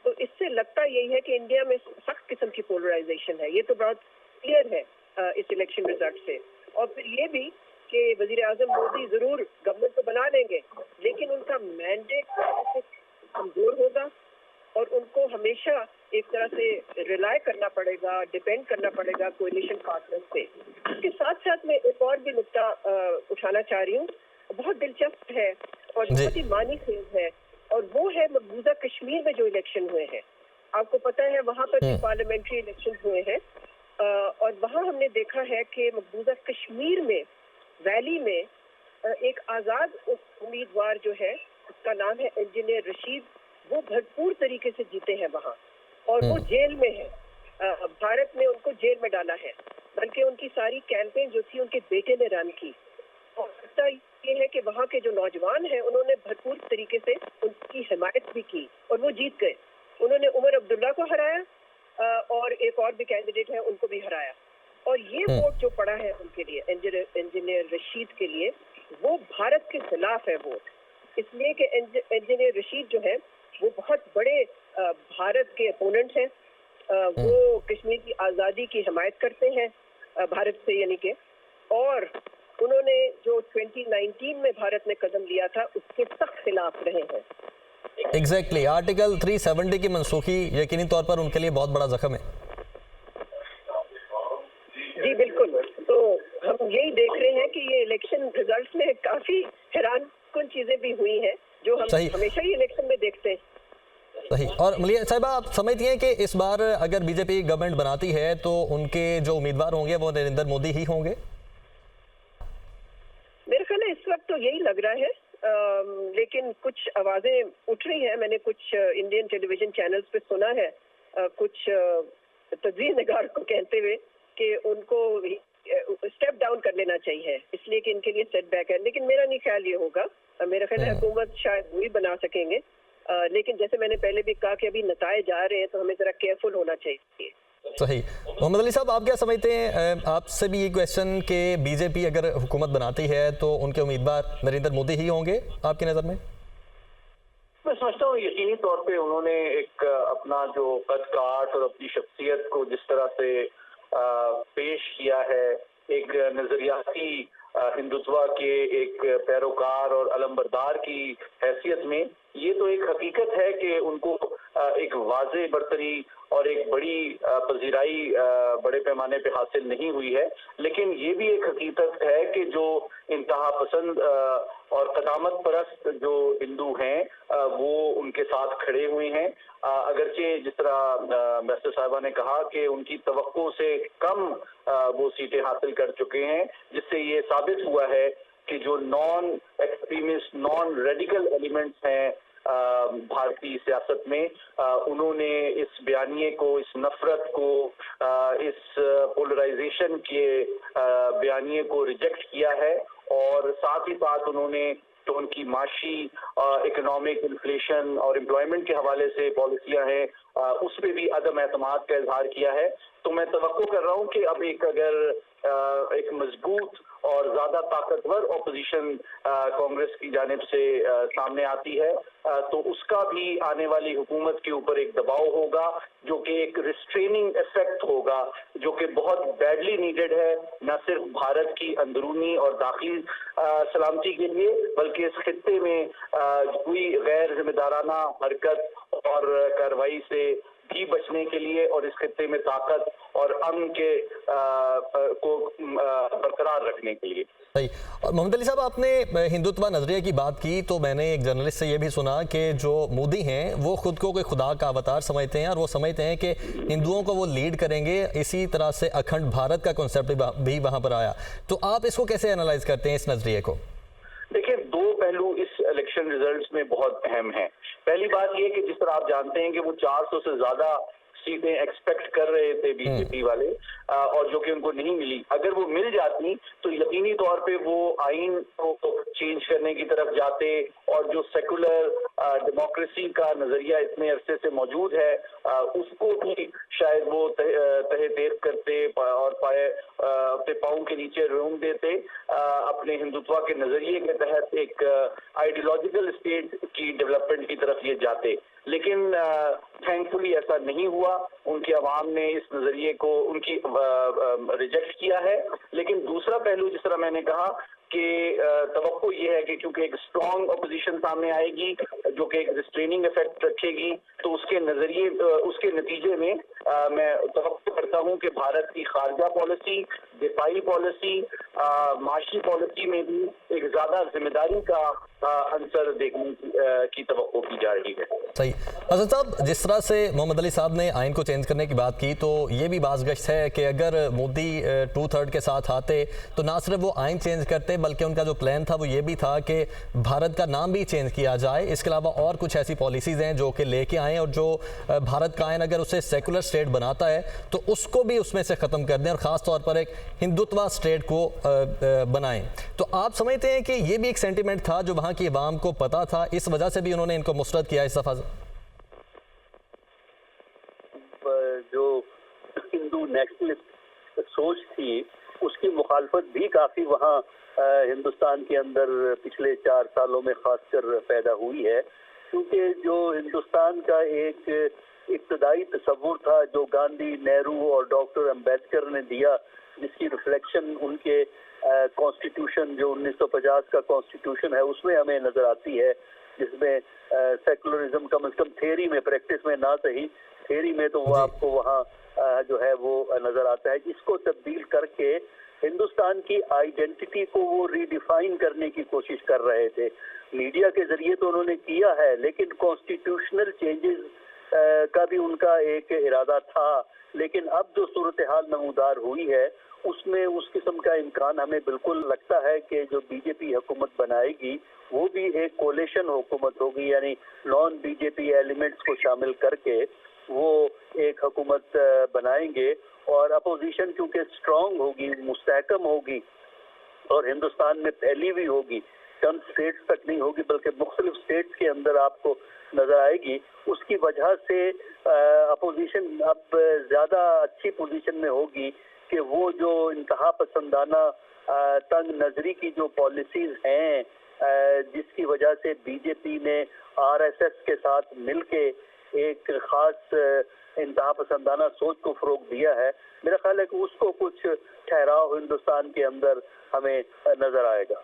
तो इससे लगता यही है कि इंडिया में सख्त किस्म की पोलराइजेशन है। ये तो बहुत क्लियर है इस इलेक्शन रिजल्ट से। और फिर ये भी कि वजीर आजम मोदी जरूर गवर्नमेंट तो बना लेंगे, लेकिन उनका मैंडेट कमजोर होगा और उनको हमेशा एक तरह से रिलाय करना पड़ेगा, डिपेंड करना पड़ेगा कोएलिशन पार्टनर से। इसके साथ साथ मैं एक और भी नुकता उठाना चाह रही हूँ, बहुत दिलचस्प है और बहुत ही मानी खेज है, और वो है मकबूजा कश्मीर में जो इलेक्शन हुए हैं। आपको पता है वहाँ पर भी पार्लियामेंट्री इलेक्शन हुए हैं, और वहाँ हमने देखा है कि मकबूजा कश्मीर में वैली में एक आज़ाद उम्मीदवार जो है, उसका नाम है इंजीनियर रशीद, वो भरपूर तरीके से जीते हैं वहाँ, और वो जेल में है। भारत ने उनको जेल में डाला है, बल्कि उनकी सारी कैंपेन जो थी उनके बेटे ने रन की। और लगता ये है कि वहाँ के जो नौजवान हैं उन्होंने भरपूर तरीके से उनकी हिमायत भी की और वो जीत गए। उन्होंने उमर अब्दुल्ला को हराया, और एक और भी कैंडिडेट है उनको भी हराया। और ये वोट जो पड़ा है उनके लिए, इंजीनियर रशीद के लिए, वो भारत के खिलाफ है वोट, इसलिए कि इंजीनियर रशीद जो है वो बहुत बड़े भारत के अपोनेंट हैं। वो कश्मीर की आज़ादी की हिमायत करते हैं भारत से, यानी कि, और उन्होंने जो 2019 में भारत ने कदम लिया था उसके सख्त खिलाफ रहे हैं। एग्जैक्टली आर्टिकल 370 की मनसूखी यकीनी तौर पर उनके लिए बहुत बड़ा जख्म है। जी बिल्कुल। तो हम यही देख रहे हैं कि ये इलेक्शन रिजल्ट्स में काफी हैरानकुन चीजें भी हुई हैं जो हम हमेशा ही इलेक्शन में देखते हैं। सही। और मलिया साहिबा, आप समझती हैं कि इस बार अगर बीजेपी गवर्नमेंट बनाती है तो उनके जो उम्मीदवार होंगे वो नरेंद्र मोदी ही होंगे? मेरे ख्याल है इस वक्त तो यही लग रहा है, लेकिन कुछ आवाजें उठ रही हैं। मैंने कुछ इंडियन टेलीविजन चैनल्स पे सुना है कुछ तजवीज़ निगार को कहते हुए कि उनको स्टेप डाउन कर लेना चाहिए, इसलिए कि इनके लिए सेटबैक है। लेकिन मेरा नहीं ख्याल ये होगा। मेरा ख्याल है हुकूमत शायद वही बना सकेंगे, लेकिन जैसे मैंने पहले भी कहा कि अभी नताए जा रहे हैं तो हमें जरा केयरफुल होना चाहिए। सही। मोहम्मद अली साहब, आप क्या समझते हैं, आपसे भी ये क्वेश्चन कि बीजेपी अगर हुकूमत बनाती है तो उनके उम्मीदवार नरेंद्र मोदी ही होंगे आपकी नज़र में? मैं समझता हूँ यकीनी तौर पे उन्होंने एक अपना जो कद काठ और अपनी शख्सियत को जिस तरह से पेश किया है, एक नजरियाती हिंदुत्व के एक पैरोकार और अलमबरदार की हैसियत में, ये तो एक हकीकत है कि उनको एक वाज़े बरतरी और एक बड़ी पजीराई बड़े पैमाने पे हासिल नहीं हुई है। लेकिन ये भी एक हकीकत है कि जो इंतहा पसंद और कदामत परस्त जो हिंदू हैं वो उनके साथ खड़े हुए हैं। अगरचे जिस तरह बैरिस्टर साहिबा ने कहा कि उनकी तवक्को से कम वो सीटें हासिल कर चुके हैं, जिससे ये साबित हुआ है कि जो non extremist, non radical elements हैं भारतीय सियासत में, उन्होंने इस बयानिए को, इस नफरत को, इस पोलराइजेशन के बयानिए को रिजेक्ट किया है। और साथ ही साथ उन्होंने तो उनकी माशी, इकोनॉमिक, इन्फ्लेशन और एम्प्लॉयमेंट के हवाले से पॉलिसियां हैं, उस पर भी अदम एतमाद का इजहार किया है। तो मैं तवक्को कर रहा हूँ कि अब एक मजबूत और ज्यादा ताकतवर ऑपोजिशन कांग्रेस की जानिब से सामने आती है, तो उसका भी आने वाली हुकूमत के ऊपर एक दबाव होगा, जो कि एक रिस्ट्रेनिंग इफेक्ट होगा, जो कि बहुत बैडली नीडेड है, न सिर्फ भारत की अंदरूनी और दाखिली सलामती के लिए, बल्कि इस खित्ते में कोई गैर जिम्मेदाराना हरकत और कार्रवाई से भी बचने के लिए और इस खित्ते में ताकत और अमन के को बरकरार रखने के लिए। सही। और मोहम्मद अली साहब, आपने हिंदुत्व नजरिए की बात की, तो मैंने एक जर्नलिस्ट से ये भी सुना कि जो मोदी हैं वो खुद को कोई खुदा का अवतार समझते हैं और वो समझते हैं कि हिंदुओं को वो लीड करेंगे। इसी तरह से अखंड भारत का कॉन्सेप्ट भी वहाँ पर आया। तो आप इसको कैसे एनालाइज करते हैं, इस नजरिए को? देखिए, दो पहलू इस इलेक्शन रिजल्ट्स में बहुत अहम हैं। पहली बात यह कि जिस तरह आप जानते हैं कि वो 400 से ज्यादा सीटें एक्सपेक्ट कर रहे थे बीजेपी वाले, और जो कि उनको नहीं मिली। अगर वो मिल जाती तो यकीनी तौर पे वो आइन को चेंज करने की तरफ जाते, और जो सेकुलर डेमोक्रेसी का नजरिया इतने अरसे से मौजूद है उसको भी शायद वो तहे तेज करते और अपने पाँव के नीचे रोक देते, अपने हिंदुत्व के नजरिए के तहत एक आइडियोलॉजिकल स्टेट की डेवलपमेंट की तरफ ये जाते। लेकिन थैंकफुली ऐसा नहीं हुआ, उनके अवाम ने इस नजरिए को उनकी रिजेक्ट किया है। लेकिन दूसरा पहलू जिस तरह मैंने कहा कि तवक्को ये है कि क्योंकि एक स्ट्रॉन्ग अपोजिशन सामने आएगी जो कि एक रिस्ट्रेनिंग इफेक्ट रखेगी, तो उसके नजरिए उसके नतीजे में मैं तवक्को करता हूं कि भारत की खारजा पॉलिसी, दिफाई पॉलिसी, माशी पॉलिसी में भी एक ज्यादा जिम्मेदारी का अंसर देखने की तवक्को की जा रही है। सही। असद साहब, जिस तरह से मोहम्मद अली साहब ने आइन को चेंज करने की बात की, तो ये भी बाज़गश्त है कि अगर मोदी 2/3 के साथ आते तो ना सिर्फ वो आइन चेंज करते, बल्कि उनका जो प्लान था वो ये भी था कि भारत का नाम भी चेंज किया जाए। इसके अलावा और कुछ ऐसी पॉलिसीज़ हैं जो कि लेके आएँ और जो भारत का आइन अगर उसे सेकुलर स्टेट बनाता है तो उसको भी उसमें से ख़त्म कर दें और ख़ास तौर पर एक हिंदुत्व स्टेट को बनाएं। तो आप समझते हैं कि ये भी एक सेंटिमेंट था जो वहाँ की अवाम को पता था, इस वजह से भी उन्होंने इनको मुस्तरद किया इस दफ़ा? जो हिंदू नेशनलिस्ट सोच थी उसकी मुखालफत भी काफ़ी वहाँ हिंदुस्तान के अंदर पिछले 4 सालों में खासकर पैदा हुई है, क्योंकि जो हिंदुस्तान का एक इब्तदाई तस्वुर था जो गांधी, नेहरू और डॉक्टर अम्बेडकर ने दिया, जिसकी रिफ्लेक्शन उनके कॉन्स्टिट्यूशन जो 1950 का कॉन्स्टिट्यूशन है उसमें हमें नजर आती है, जिसमें सेकुलरिज्म कम से कम थ्योरी में, प्रैक्टिस में ना सही, थ्योरी में तो वो आपको वहाँ जो है वो नजर आता है, जिसको तब्दील करके हिंदुस्तान की आइडेंटिटी को वो रीडिफाइन करने की कोशिश कर रहे थे। मीडिया के जरिए तो उन्होंने किया है, लेकिन कॉन्स्टिट्यूशनल चेंजेस का भी उनका एक इरादा था। लेकिन अब जो सूरत हाल नमूदार हुई है उसमें उस किस्म का इम्कान हमें बिल्कुल लगता है कि जो बीजेपी हुकूमत बनाएगी वो भी एक कोलेशन हुकूमत होगी, यानी नॉन बीजेपी एलिमेंट्स को शामिल करके वो एक हुकूमत बनाएंगे। और अपोजिशन क्योंकि स्ट्रॉन्ग होगी, मुस्तहकम होगी और हिंदुस्तान में फैली हुई होगी, चंद स्टेट्स तक नहीं होगी बल्कि मुख्तलिफ स्टेट्स के अंदर आपको नजर आएगी, उसकी वजह से अपोजिशन अब ज़्यादा अच्छी पोजीशन में होगी कि वो जो इंतहा पसंदाना तंग नजरी की जो पॉलिसीज हैं, जिसकी वजह से बीजेपी ने आरएसएस के साथ मिलके एक खास इंतहा पसंदाना सोच को फरोग दिया है, मेरा ख्याल है कि उसको कुछ ठहराव हिंदुस्तान के अंदर हमें नजर आएगा।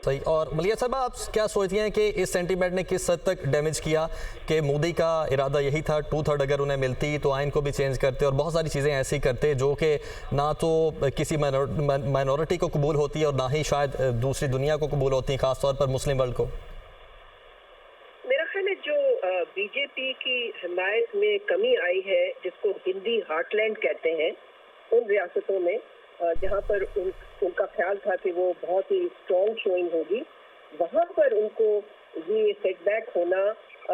सही। और मलिया साहब, आप क्या सोचती हैं कि इस सेंटीमेंट ने किस हद तक डैमेज किया कि मोदी का इरादा यही था 2/3 अगर उन्हें मिलती तो आइन को भी चेंज करते और बहुत सारी चीज़ें ऐसी करते जो कि ना तो किसी माइनॉरिटी को कबूल होती है और ना ही शायद दूसरी दुनिया को कबूल होती, ख़ासतौर पर मुस्लिम वर्ल्ड को? मेरा ख्याल है जो बीजेपी की हिमायत में कमी आई है, जिसको हिंदी हार्टलैंड कहते हैं, उन रियासतों में जहाँ पर उनका ख्याल था कि वो बहुत ही स्ट्रॉन्ग शोइंग होगी, वहाँ पर उनको ये सेटबैक होना,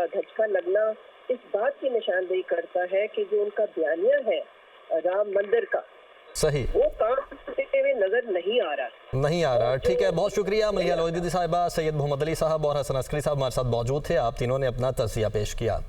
धचका लगना इस बात की निशानदेही करता है कि जो उनका बयानिया है राम मंदिर का, सही, वो काम करते हुए नजर नहीं आ रहा। ठीक है, बहुत शुक्रिया मलिया लोहिदी साहिबा, सैयद मोहम्मद अली साहब और हसन अस्करी साहब हमारे साथ मौजूद थे। आप तीनों ने अपना तज़किया पेश किया।